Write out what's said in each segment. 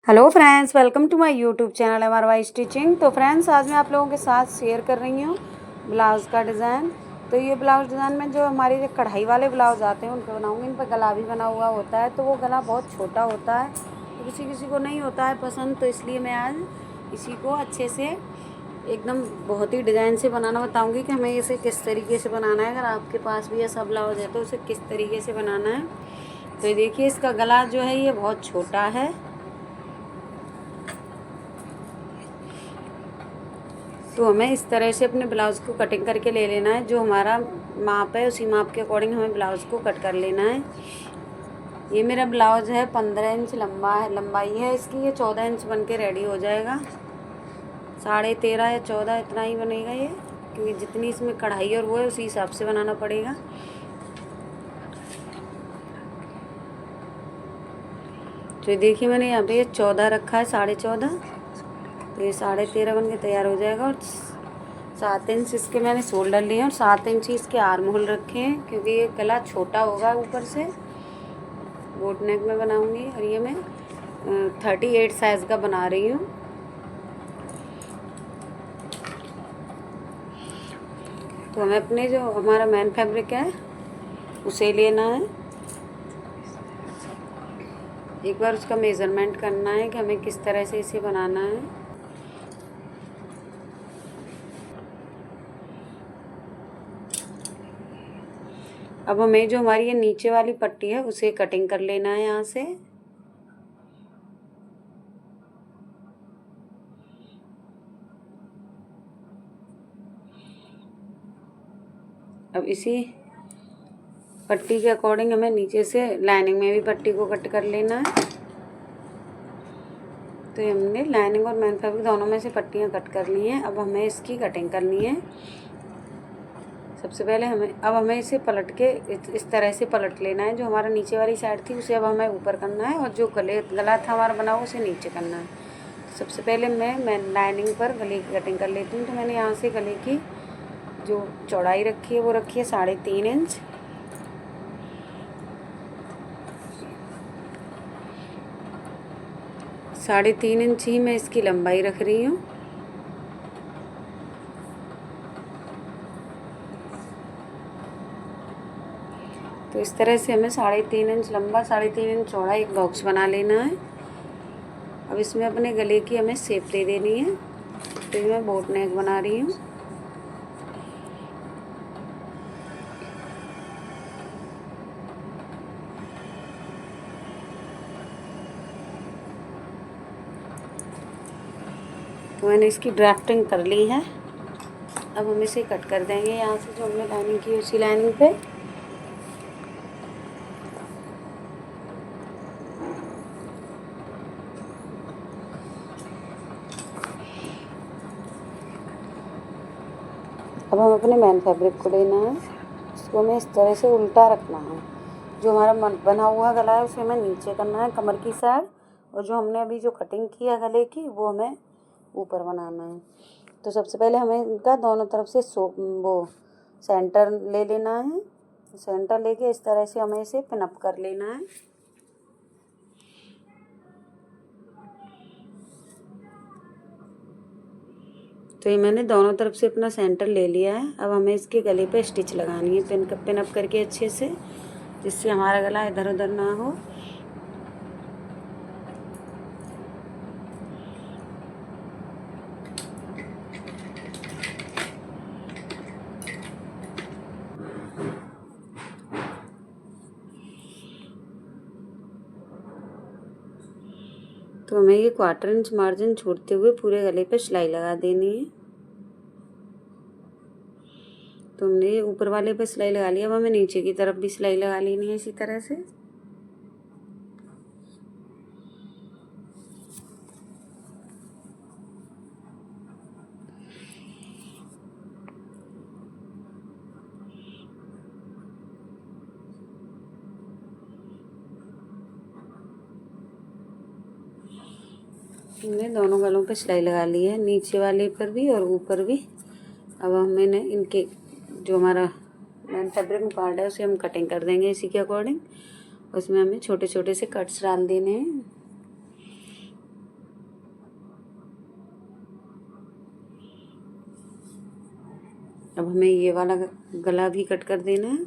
Hello friends, welcome to my YouTube channel MRY stitching. तो friends, आज मैं आप लोगों के साथ शेयर कर रही हूँ ब्लाउज़ का डिज़ाइन। तो ये ब्लाउज़ डिज़ाइन में जो हमारे जो कढ़ाई वाले ब्लाउज़ आते हैं उनके बनाऊँगी। इन पर गला भी बना हुआ होता है, तो वो गला बहुत छोटा होता है, तो किसी किसी को नहीं होता है पसंद। तो इसलिए मैं आज इसी को अच्छे से एकदम बहुत ही डिज़ाइन से बनाना बताऊँगी कि हमें इसे किस तरीके से बनाना है। अगर आपके पास भी ऐसा ब्लाउज़ है तो उसे किस तरीके से बनाना है। तो ये देखिए, इसका गला जो है ये बहुत छोटा है। तो हमें इस तरह से अपने ब्लाउज़ को कटिंग करके ले लेना है। जो हमारा माप है उसी माप के अकॉर्डिंग हमें ब्लाउज़ को कट कर लेना है। ये मेरा ब्लाउज़ है 15 इंच लंबा है, लंबाई है इसकी। ये 14 इंच बन के रेडी हो जाएगा। 13.5 या 14 इतना ही बनेगा ये, क्योंकि जितनी इसमें कढ़ाई और वो है उसी हिसाब से बनाना पड़ेगा। तो देखिए, मैंने यहाँ पे ये 14 रखा है, 14.5। तो ये 13.5 बन के तैयार हो जाएगा। और 7 इंच इसके मैंने शोल्डर लिए हैं और 7 इंच ही इसके आर्म होल रखे हैं, क्योंकि ये गला छोटा होगा ऊपर से। बोट नेक में बनाऊंगी और ये मैं 38 साइज़ का बना रही हूँ। तो हमें अपने जो हमारा मेन फैब्रिक है उसे लेना है। एक बार उसका मेज़रमेंट करना है कि हमें किस तरह से इसे बनाना है। अब हमें जो हमारी ये नीचे वाली पट्टी है उसे कटिंग कर लेना है यहाँ से। अब इसी पट्टी के अकॉर्डिंग हमें नीचे से लाइनिंग में भी पट्टी को कट कर लेना है। तो हमने लाइनिंग और मेन फैब्रिक दोनों में से पट्टियाँ कट कर ली हैं। अब हमें इसकी कटिंग करनी है। सबसे पहले हमें इसे पलट के इस तरह से पलट लेना है। जो हमारा नीचे वाली साइड थी उसे अब हमें ऊपर करना है, और जो गला था हमारा बना हुआ उसे नीचे करना है। सबसे पहले मैं लाइनिंग पर गले की कटिंग कर लेती हूँ। तो मैंने यहाँ से गले की जो चौड़ाई रखी है वो रखी है 3.5 इंच। साढ़े 3 इंच ही मैं इसकी लंबाई रख रही हूँ। तो इस तरह से हमें 3.5 इंच लंबा, 3.5 इंच चौड़ा एक बॉक्स बना लेना है। अब इसमें अपने गले की हमें शेप दे देनी है। तो मैं बोट नेक बना रही हूँ। तो मैंने इसकी ड्राफ्टिंग कर ली है। अब हम इसे कट कर देंगे यहाँ से जो हमने लाइनिंग की उसी लाइनिंग पे। अब हम अपने मेन फैब्रिक को लेना है। इसको हमें इस तरह से उल्टा रखना है। जो हमारा बना हुआ गला है उसे हमें नीचे करना है कमर की साइड, और जो हमने अभी जो कटिंग की है गले की वो हमें ऊपर बनाना है। तो सबसे पहले हमें इनका दोनों तरफ से वो सेंटर ले लेना है। सेंटर लेके इस तरह से हमें इसे पिन अप कर लेना है। तो ये मैंने दोनों तरफ से अपना सेंटर ले लिया है। अब हमें इसके गले पे स्टिच लगानी है पिन अप करके अच्छे से, जिससे हमारा गला इधर उधर ना हो। तो हमें ये 1/4 इंच मार्जिन छोड़ते हुए पूरे गले पे सिलाई लगा देनी है। तो हमने ये ऊपर वाले पे सिलाई लगा लिया। अब हमें नीचे की तरफ भी सिलाई लगा लेनी है इसी तरह से। हमने दोनों गलों पे सिलाई लगा ली है, नीचे वाले पर भी और ऊपर भी। अब हमने इनके जो हमारा मेन फैब्रिक पार्ट है उसे हम कटिंग कर देंगे इसी के अकॉर्डिंग। उसमें हमें छोटे छोटे से कट्स डाल देने हैं। अब हमें ये वाला गला भी कट कर देना है।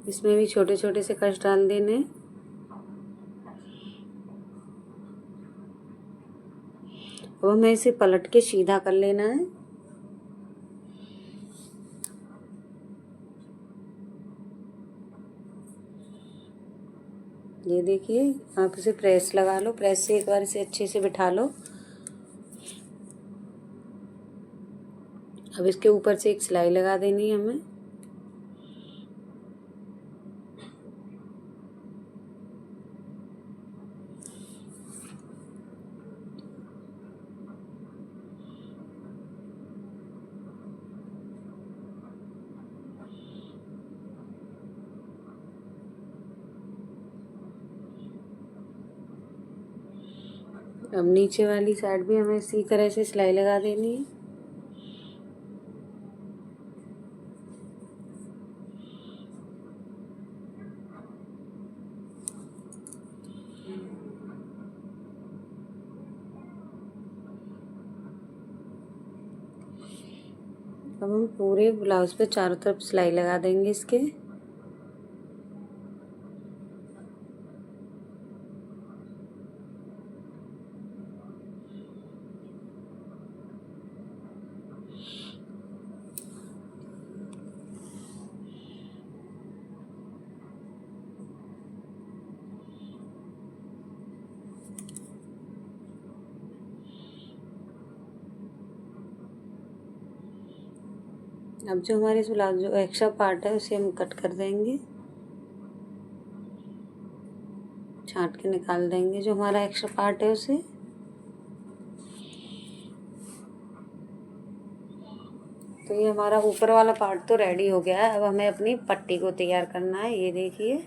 इसमें भी छोटे छोटे से कट डाल देने। अब हमें इसे पलट के सीधा कर लेना है। ये देखिए, आप इसे प्रेस लगा लो, प्रेस से एक बार इसे अच्छे से बिठा लो। अब इसके ऊपर से एक सिलाई लगा देनी है हमें। अब नीचे वाली साइड भी हमें इसी तरह से सिलाई लगा देनी है। अब हम पूरे ब्लाउज पे चारों तरफ सिलाई लगा देंगे इसके। अब जो हमारे इस ब्लाउज जो एक्स्ट्रा पार्ट है उसे हम कट कर देंगे, छांट के निकाल देंगे जो हमारा एक्स्ट्रा पार्ट है उसे। तो ये हमारा ऊपर वाला पार्ट तो रेडी हो गया है। अब हमें अपनी पट्टी को तैयार करना है। ये देखिए,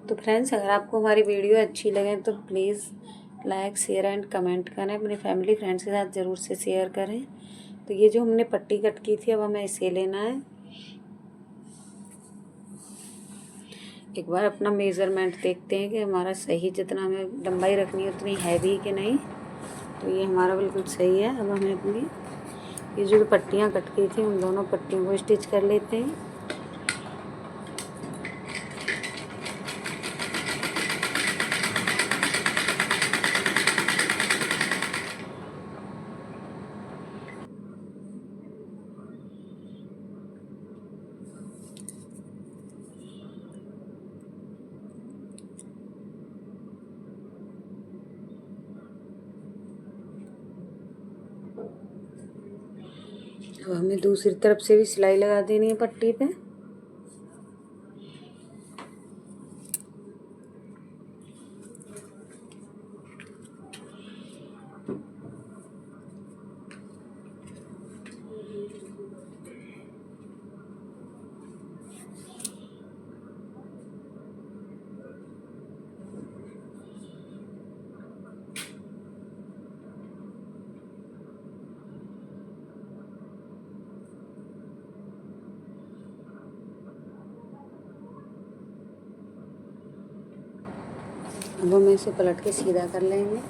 तो फ्रेंड्स, अगर आपको हमारी वीडियो अच्छी लगे तो please like, share and comment करें। अपने फैमिली फ्रेंड्स के साथ ज़रूर से शेयर करें। तो ये जो हमने पट्टी कट की थी, अब हमें इसे लेना है। एक बार अपना मेज़रमेंट देखते हैं कि हमारा सही, जितना हमें लंबाई रखनी है उतनी है भी कि नहीं। तो ये हमारा बिल्कुल सही है। अब हमें अपनी ये जो पट्टियाँ कट की थी उन दोनों पट्टियों को स्टिच कर लेते हैं। अब हमें दूसरी तरफ से भी सिलाई लगा देनी है पट्टी पे। अब हम इसे पलट के सीधा कर लेंगे।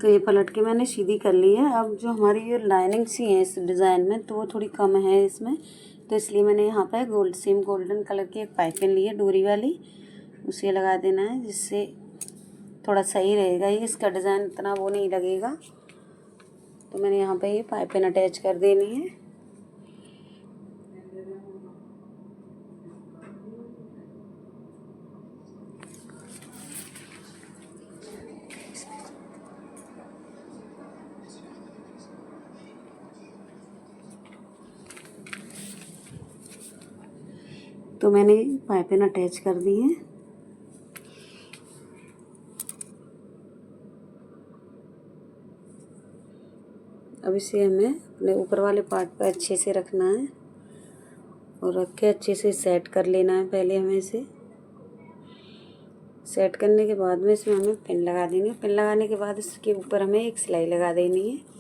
तो ये पलट के मैंने सीधी कर ली है। अब जो हमारी ये लाइनिंग सी है इस डिज़ाइन में, तो वो थोड़ी कम है इसमें, तो इसलिए मैंने यहाँ पे गोल्डन कलर की एक पाइपिंग ली है डोरी वाली, उसे लगा देना है, जिससे थोड़ा सही रहेगा। ये इसका डिज़ाइन इतना वो नहीं लगेगा। तो मैंने यहाँ पे ये पाइपिंग अटैच कर देनी है। तो मैंने पाइपिंग अटैच कर दी है। अब इसे हमें अपने ऊपर वाले पार्ट पर अच्छे से रखना है और रख के अच्छे से सेट कर लेना है। पहले हमें इसे सेट करने के बाद में इसमें हमें पिन लगा देंगे। पिन लगाने के बाद इसके ऊपर हमें एक सिलाई लगा देनी है।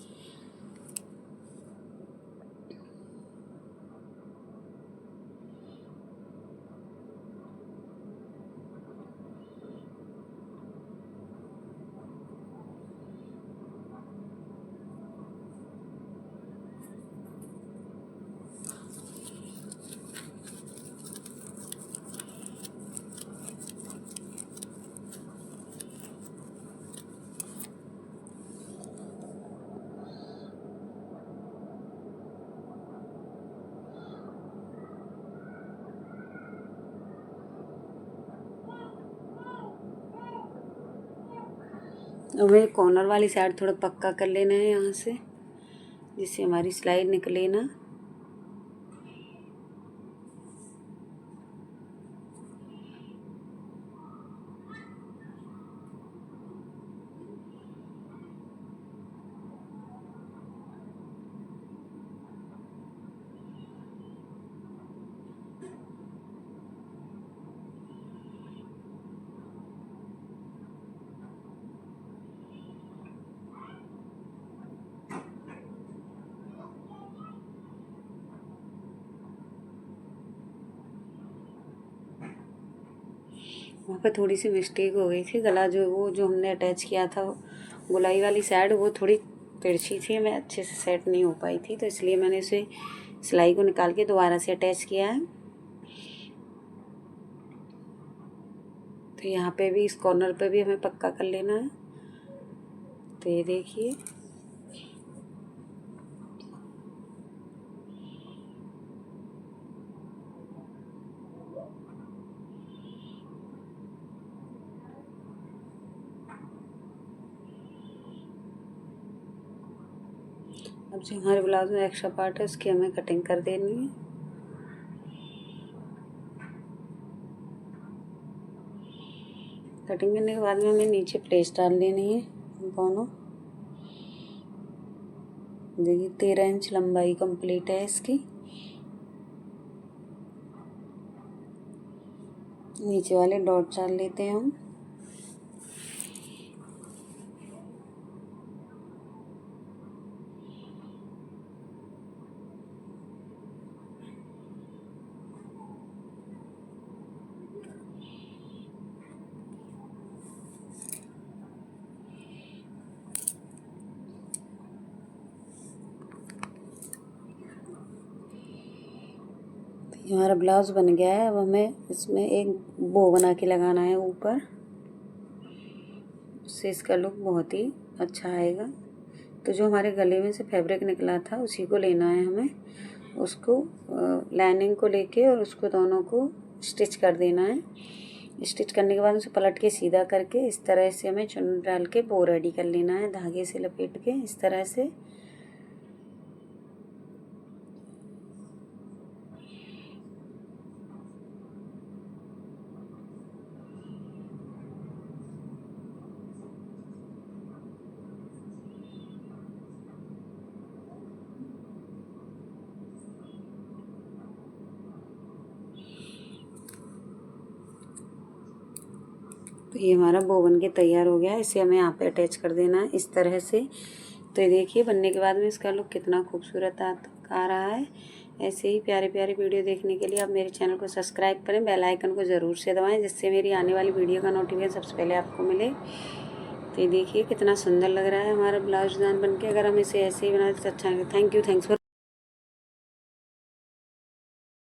हमें कॉर्नर वाली साइड थोड़ा पक्का कर लेना है यहाँ से, जिससे हमारी सिलाई निकले ना। वहाँ पे थोड़ी सी मिस्टेक हो गई थी। गला जो हमने अटैच किया था गोलाई वाली साइड, वो थोड़ी तिरछी थी, मैं अच्छे से सेट नहीं हो पाई थी, तो इसलिए मैंने इसे सिलाई को निकाल के दोबारा से अटैच किया है। तो यहाँ पे भी इस कॉर्नर पे भी हमें पक्का कर लेना है। तो ये देखिए, अब जो हमारे ब्लाउज में एक्स्ट्रा पार्ट है उसकी हमें कटिंग कर देनी है। कटिंग करने के बाद में हमें नीचे प्लेस डाल लेनी है दोनों। देखिए 13 इंच लंबाई कंप्लीट है इसकी। नीचे वाले डॉट डाल लेते हैं हम। हमारा ब्लाउज बन गया है। अब हमें इसमें एक बो बना के लगाना है ऊपर, उससे इसका लुक बहुत ही अच्छा आएगा। तो जो हमारे गले में से फैब्रिक निकला था उसी को लेना है हमें, उसको लाइनिंग को लेके और उसको दोनों को स्टिच कर देना है। स्टिच करने के बाद उसे पलट के सीधा करके इस तरह से हमें चुन डाल के बो रेडी कर लेना है, धागे से लपेट के इस तरह से। तो ये हमारा बो बन के तैयार हो गया है। इसे हमें यहाँ पे अटैच कर देना है इस तरह से। तो ये देखिए बनने के बाद में इसका लुक कितना खूबसूरत आ रहा है। ऐसे ही प्यारे प्यारे वीडियो देखने के लिए आप मेरे चैनल को सब्सक्राइब करें, बेल आइकन को ज़रूर से दबाएं, जिससे मेरी आने वाली वीडियो का नोटिफिकेशन सबसे पहले आपको मिले। तो ये देखिए कितना सुंदर लग रहा है हमारा ब्लाउज डिज़ाइन बनके। अगर हम इसे ऐसे ही बनाए तो अच्छा है। Thanks for